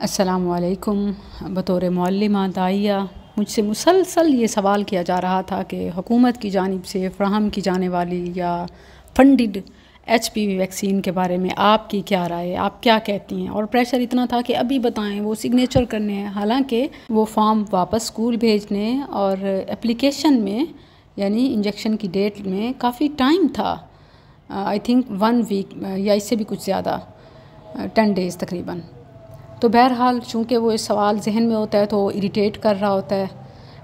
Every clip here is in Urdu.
السلام علیکم۔ بطور معلمہ داعیہ مجھ سے مسلسل یہ سوال کیا جا رہا تھا کہ حکومت کی جانب سے فراہم کی جانے والی یا فنڈڈ HPV ویکسین کے بارے میں آپ کی کیا رائے ہے، آپ کیا کہتی ہیں؟ اور پریشر اتنا تھا کہ ابھی بتائیں، وہ سگنیچر کرنے ہیں، حالانکہ وہ فارم واپس اسکول بھیجنے اور اپلیکیشن میں یعنی انجیکشن کی ڈیٹ میں کافی ٹائم تھا، آئی تھنک 1 ویک یا اس سے بھی کچھ زیادہ، 10 ڈیز تقریباً۔ تو بہرحال چونکہ وہ اس سوال ذہن میں ہوتا ہے تو وہ اریٹیٹ کر رہا ہوتا ہے،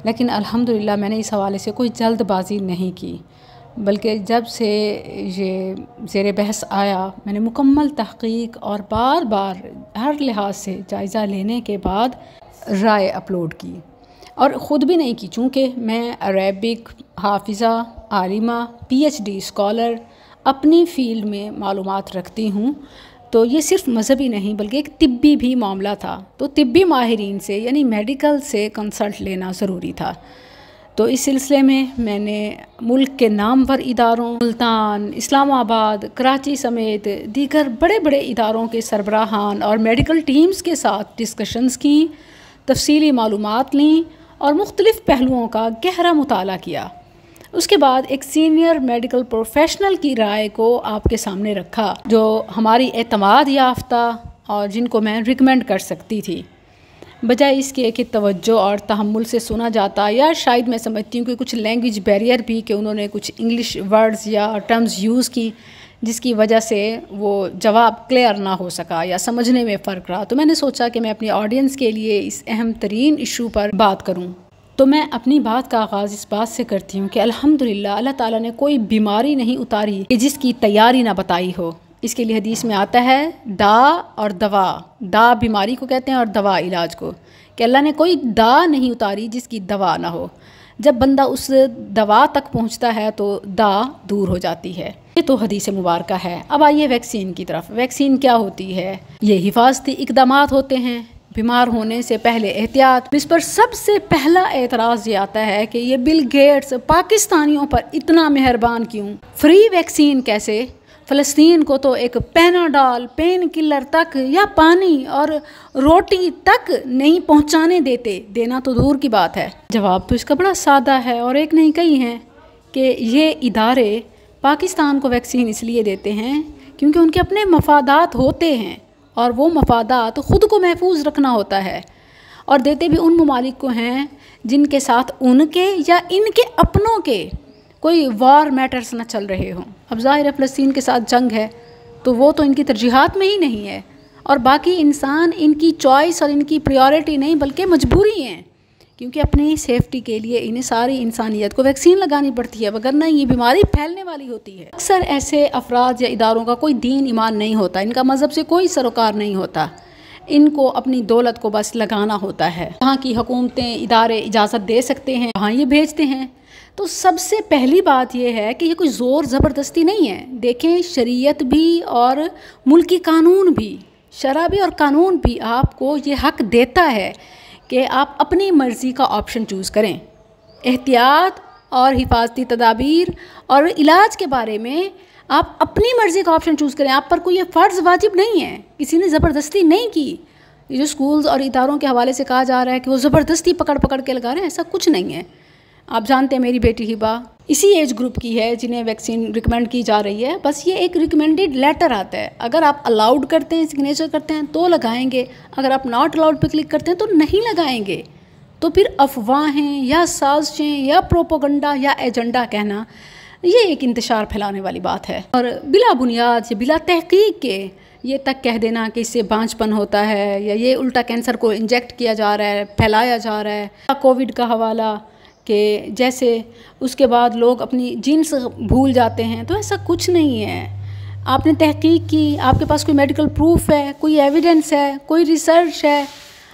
لیکن الحمدللہ میں نے اس حوالے سے کوئی جلد بازی نہیں کی، بلکہ جب سے یہ زیر بحث آیا میں نے مکمل تحقیق اور بار بار ہر لحاظ سے جائزہ لینے کے بعد رائے اپلوڈ کی، اور خود بھی نہیں کی چونکہ میں عربک حافظہ، عالمہ، PhD اسکالر، اپنی فیلڈ میں معلومات رکھتی ہوں، تو یہ صرف مذہبی نہیں بلکہ ایک طبی بھی معاملہ تھا، تو طبی ماہرین سے یعنی میڈیکل سے کنسلٹ لینا ضروری تھا۔ تو اس سلسلے میں نے ملک کے نامور اداروں، ملتان، اسلام آباد، کراچی سمیت دیگر بڑے بڑے اداروں کے سربراہان اور میڈیکل ٹیمز کے ساتھ ڈسکشنز کیں، تفصیلی معلومات لیں اور مختلف پہلوؤں کا گہرا مطالعہ کیا۔ اس کے بعد ایک سینئر میڈیکل پروفیشنل کی رائے کو آپ کے سامنے رکھا، جو ہماری اعتماد یافتہ اور جن کو میں ریکمینڈ کر سکتی تھی، بجائے اس کے کہ توجہ اور تحمل سے سنا جاتا، یا شاید میں سمجھتی ہوں کہ کچھ لینگویج بیریئر بھی، کہ انہوں نے کچھ انگلش ورڈز یا ٹرمز یوز کی جس کی وجہ سے وہ جواب کلیئر نہ ہو سکا یا سمجھنے میں فرق رہا۔ تو میں نے سوچا کہ میں اپنی آڈینس کے لیے اس اہم ترین ایشو پر بات کروں۔ تو میں اپنی بات کا آغاز اس بات سے کرتی ہوں کہ الحمدللہ اللہ تعالیٰ نے کوئی بیماری نہیں اتاری کہ جس کی تیاری نہ بتائی ہو۔ اس کے لیے حدیث میں آتا ہے دا اور دوا، دا بیماری کو کہتے ہیں اور دوا علاج کو، کہ اللہ نے کوئی دا نہیں اتاری جس کی دوا نہ ہو۔ جب بندہ اس دوا تک پہنچتا ہے تو دا دور ہو جاتی ہے۔ یہ تو حدیث مبارکہ ہے۔ اب آئیے ویکسین کی طرف۔ ویکسین کیا ہوتی ہے؟ یہ حفاظتی اقدامات ہوتے ہیں، بیمار ہونے سے پہلے احتیاط۔ اس پر سب سے پہلا اعتراض یہ آتا ہے کہ یہ بل گیٹس پاکستانیوں پر اتنا مہربان کیوں؟ فری ویکسین کیسے؟ فلسطین کو تو ایک پیناڈول، پین کلر تک یا پانی اور روٹی تک نہیں پہنچانے دیتے، دینا تو دور کی بات ہے۔ جواب تو اس کا بڑا سادہ ہے، اور ایک نہیں کئی ہیں، کہ یہ ادارے پاکستان کو ویکسین اس لیے دیتے ہیں کیونکہ ان کے اپنے مفادات ہوتے ہیں، اور وہ مفادات خود کو محفوظ رکھنا ہوتا ہے، اور دیتے بھی ان ممالک کو ہیں جن کے ساتھ ان کے یا ان کے اپنوں کے کوئی وار میٹرز نہ چل رہے ہوں۔ اب ظاہر ہے فلسطین کے ساتھ جنگ ہے تو وہ تو ان کی ترجیحات میں ہی نہیں ہے، اور باقی انسان ان کی چوائس اور ان کی پریورٹی نہیں بلکہ مجبوری ہیں، کیونکہ اپنی سیفٹی کے لیے انہیں ساری انسانیت کو ویکسین لگانی پڑتی ہے، وگرنہ یہ بیماری پھیلنے والی ہوتی ہے۔ اکثر ایسے افراد یا اداروں کا کوئی دین ایمان نہیں ہوتا، ان کا مذہب سے کوئی سروکار نہیں ہوتا، ان کو اپنی دولت کو بس لگانا ہوتا ہے۔ وہاں کی حکومتیں، ادارے اجازت دے سکتے ہیں، وہاں یہ بھیجتے ہیں۔ تو سب سے پہلی بات یہ ہے کہ یہ کوئی زور زبردستی نہیں ہے۔ دیکھیں، شریعت بھی اور ملکی قانون بھی، شرع بھی اور قانون بھی آپ کو یہ حق دیتا ہے کہ آپ اپنی مرضی کا آپشن چوز کریں۔ احتیاط اور حفاظتی تدابیر اور علاج کے بارے میں آپ اپنی مرضی کا آپشن چوز کریں، آپ پر کوئی یہ فرض واجب نہیں ہے، کسی نے زبردستی نہیں کی۔ یہ جو سکولز اور اداروں کے حوالے سے کہا جا رہا ہے کہ وہ زبردستی پکڑ کے لگا رہے ہیں، ایسا کچھ نہیں ہے۔ آپ جانتے ہیں میری بیٹی ہبا اسی ایج گروپ کی ہے جنہیں ویکسین ریکمینڈ کی جا رہی ہے، بس یہ ایک ریکمینڈڈ لیٹر آتا ہے، اگر آپ الاؤڈ کرتے ہیں، سگنیچر کرتے ہیں تو لگائیں گے، اگر آپ ناٹ الاؤڈ پہ کلک کرتے ہیں تو نہیں لگائیں گے۔ تو پھر افواہیں یا سازشیں یا پروپیگنڈا یا ایجنڈا کہنا، یہ ایک انتشار پھیلانے والی بات ہے، اور بلا بنیاد یا بلا تحقیق کے یہ تک کہہ دینا کہ اس سے بانجھ پن ہوتا ہے، یا یہ الٹا کینسر کو انجیکٹ کیا جا رہا ہے، پھیلایا جا رہا ہے۔ کووڈ کا حوالہ کہ جیسے اس کے بعد لوگ اپنی جنس بھول جاتے ہیں، تو ایسا کچھ نہیں ہے۔ آپ نے تحقیق کی، آپ کے پاس کوئی میڈیکل پروف ہے، کوئی ایویڈنس ہے، کوئی ریسرچ ہے۔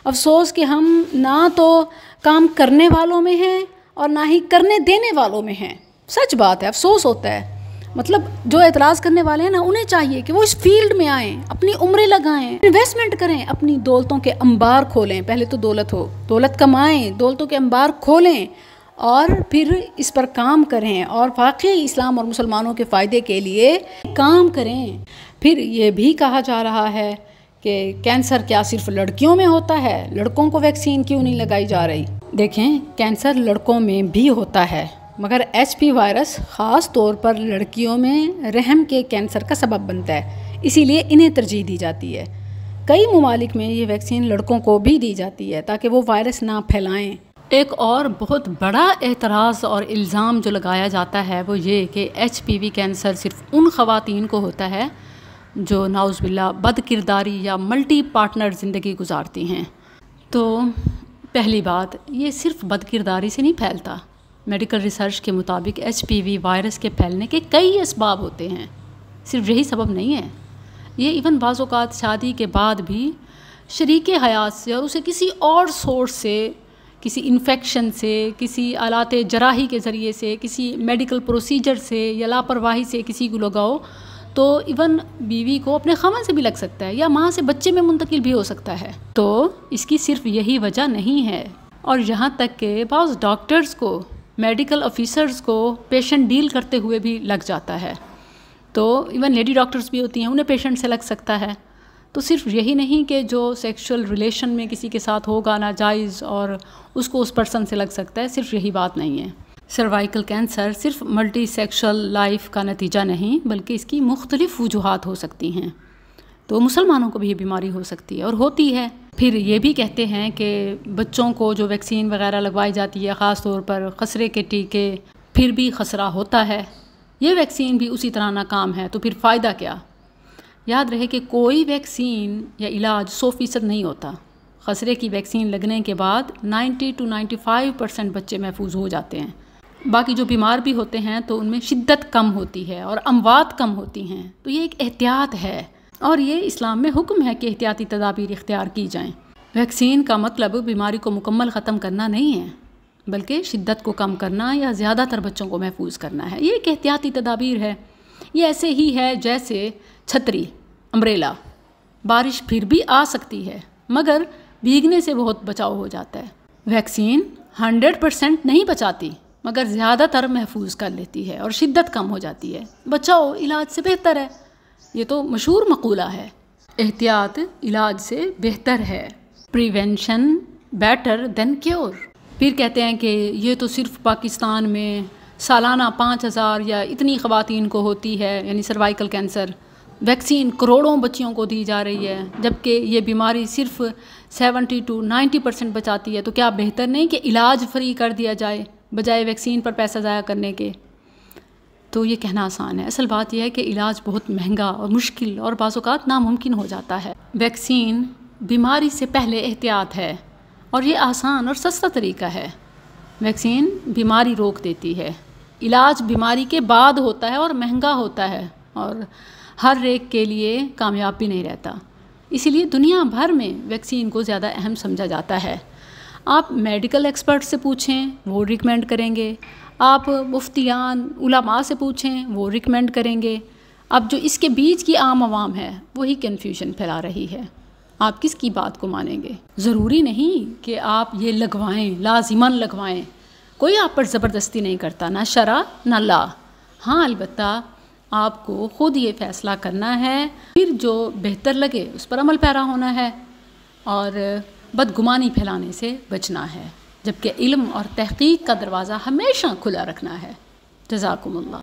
افسوس کہ ہم نہ تو کام کرنے والوں میں ہیں اور نہ ہی کرنے دینے والوں میں ہیں۔ سچ بات ہے، افسوس ہوتا ہے۔ مطلب جو اعتراض کرنے والے ہیں نا، انہیں چاہیے کہ وہ اس فیلڈ میں آئیں، اپنی عمریں لگائیں، انویسٹمنٹ کریں، اپنی دولتوں کے انبار کھولیں۔ پہلے تو دولت ہو، دولت کمائیں، دولتوں کے انبار کھولیں، اور پھر اس پر کام کریں، اور واقعی اسلام اور مسلمانوں کے فائدے کے لیے کام کریں۔ پھر یہ بھی کہا جا رہا ہے کہ کینسر کیا صرف لڑکیوں میں ہوتا ہے، لڑکوں کو ویکسین کیوں نہیں لگائی جا رہی؟ دیکھیں، کینسر لڑکوں میں بھی ہوتا ہے، مگر ایچ پی وائرس خاص طور پر لڑکیوں میں رحم کے کینسر کا سبب بنتا ہے، اسی لیے انہیں ترجیح دی جاتی ہے۔ کئی ممالک میں یہ ویکسین لڑکوں کو بھی دی جاتی ہے تاکہ وہ وائرس نہ پھیلائیں۔ ایک اور بہت بڑا اعتراض اور الزام جو لگایا جاتا ہے وہ یہ کہ ایچ پی وی کینسر صرف ان خواتین کو ہوتا ہے جو نعوذ باللہ بد کرداری یا ملٹی پارٹنر زندگی گزارتی ہیں۔ تو پہلی بات، یہ صرف بد کرداری سے نہیں پھیلتا۔ میڈیکل ریسرچ کے مطابق ایچ پی وی وائرس کے پھیلنے کے کئی اسباب ہوتے ہیں، صرف یہی سبب نہیں ہے۔ یہ ایون بعض اوقات شادی کے بعد بھی شریک حیات سے اور اسے کسی اور سورس سے، کسی انفیکشن سے، کسی آلات جراحی کے ذریعے سے، کسی میڈیکل پروسیجر سے یا لاپرواہی سے کسی کو لگاؤ تو ایون بیوی کو اپنے خاوند سے بھی لگ سکتا ہے یا ماں سے بچے میں منتقل بھی ہو سکتا ہے۔ تو اس کی صرف یہی وجہ نہیں ہے، اور یہاں تک کہ بعض ڈاکٹرز کو، میڈیکل آفیسرز کو پیشنٹ ڈیل کرتے ہوئے بھی لگ جاتا ہے۔ تو ایون لیڈی ڈاکٹرز بھی ہوتی ہیں، انہیں پیشنٹ سے لگ سکتا ہے۔ تو صرف یہی نہیں کہ جو سیکشل ریلیشن میں کسی کے ساتھ ہوگا ناجائز اور اس کو اس پرسن سے لگ سکتا ہے، صرف یہی بات نہیں ہے۔ سروائیکل کینسر صرف ملٹی سیکشل لائف کا نتیجہ نہیں بلکہ اس کی مختلف وجوہات ہو سکتی ہیں۔ تو مسلمانوں کو بھی یہ بیماری ہو سکتی ہے اور ہوتی ہے۔ پھر یہ بھی کہتے ہیں کہ بچوں کو جو ویکسین وغیرہ لگوائی جاتی ہے، خاص طور پر خسرے کے ٹیکے، پھر بھی خسرہ ہوتا ہے، یہ ویکسین بھی اسی طرح ناکام ہے، تو پھر فائدہ کیا؟ یاد رہے کہ کوئی ویکسین یا علاج 100% نہیں ہوتا۔ خسرے کی ویکسین لگنے کے بعد 90 to 95% بچے محفوظ ہو جاتے ہیں۔ باقی جو بیمار بھی ہوتے ہیں تو ان میں شدت کم ہوتی ہے اور اموات کم ہوتی ہیں۔ تو یہ ایک احتیاط ہے، اور یہ اسلام میں حکم ہے کہ احتیاطی تدابیر اختیار کی جائیں۔ ویکسین کا مطلب بیماری کو مکمل ختم کرنا نہیں ہے، بلکہ شدت کو کم کرنا یا زیادہ تر بچوں کو محفوظ کرنا ہے۔ یہ ایک احتیاطی تدابیر ہے۔ یہ ایسے ہی ہے جیسے چھتری، امبریلا۔ بارش پھر بھی آ سکتی ہے مگر بھیگنے سے بہت بچاؤ ہو جاتا ہے۔ ویکسین 100% نہیں بچاتی مگر زیادہ تر محفوظ کر لیتی ہے اور شدت کم ہو جاتی ہے۔ بچاؤ علاج سے بہتر ہے، یہ تو مشہور مقولہ ہے۔ احتیاط علاج سے بہتر ہے، پریونشن بیٹر دین کیور۔ پھر کہتے ہیں کہ یہ تو صرف پاکستان میں سالانہ 5000 یا اتنی خواتین کو ہوتی ہے، یعنی سروائیکل کینسر۔ ویکسین کروڑوں بچیوں کو دی جا رہی ہے، جبکہ یہ بیماری صرف 70 to 90% بچاتی ہے۔ تو کیا بہتر نہیں کہ علاج فری کر دیا جائے بجائے ویکسین پر پیسہ ضائع کرنے کے؟ تو یہ کہنا آسان ہے، اصل بات یہ ہے کہ علاج بہت مہنگا اور مشکل اور بعض اوقات ناممکن ہو جاتا ہے۔ ویکسین بیماری سے پہلے احتیاط ہے اور یہ آسان اور سستا طریقہ ہے۔ ویکسین بیماری روک دیتی ہے، علاج بیماری کے بعد ہوتا ہے اور مہنگا ہوتا ہے اور ہر ایک کے لیے کامیاب بھی نہیں رہتا۔ اسی لیے دنیا بھر میں ویکسین کو زیادہ اہم سمجھا جاتا ہے۔ آپ میڈیکل ایکسپرٹ سے پوچھیں، وہ ریکمینڈ کریں گے۔ آپ مفتیان، علماء سے پوچھیں، وہ ریکمینڈ کریں گے۔ اب جو اس کے بیچ کی عام عوام ہے وہی کنفیوژن پھیلا رہی ہے۔ آپ کس کی بات کو مانیں گے؟ ضروری نہیں کہ آپ یہ لگوائیں، لازماً لگوائیں۔ کوئی آپ پر زبردستی نہیں کرتا، نہ شرع نہ لا۔ ہاں البتہ آپ کو خود یہ فیصلہ کرنا ہے، پھر جو بہتر لگے اس پر عمل پیرا ہونا ہے اور بدگمانی پھیلانے سے بچنا ہے، جبکہ علم اور تحقیق کا دروازہ ہمیشہ کھلا رکھنا ہے۔ جزاکم اللہ۔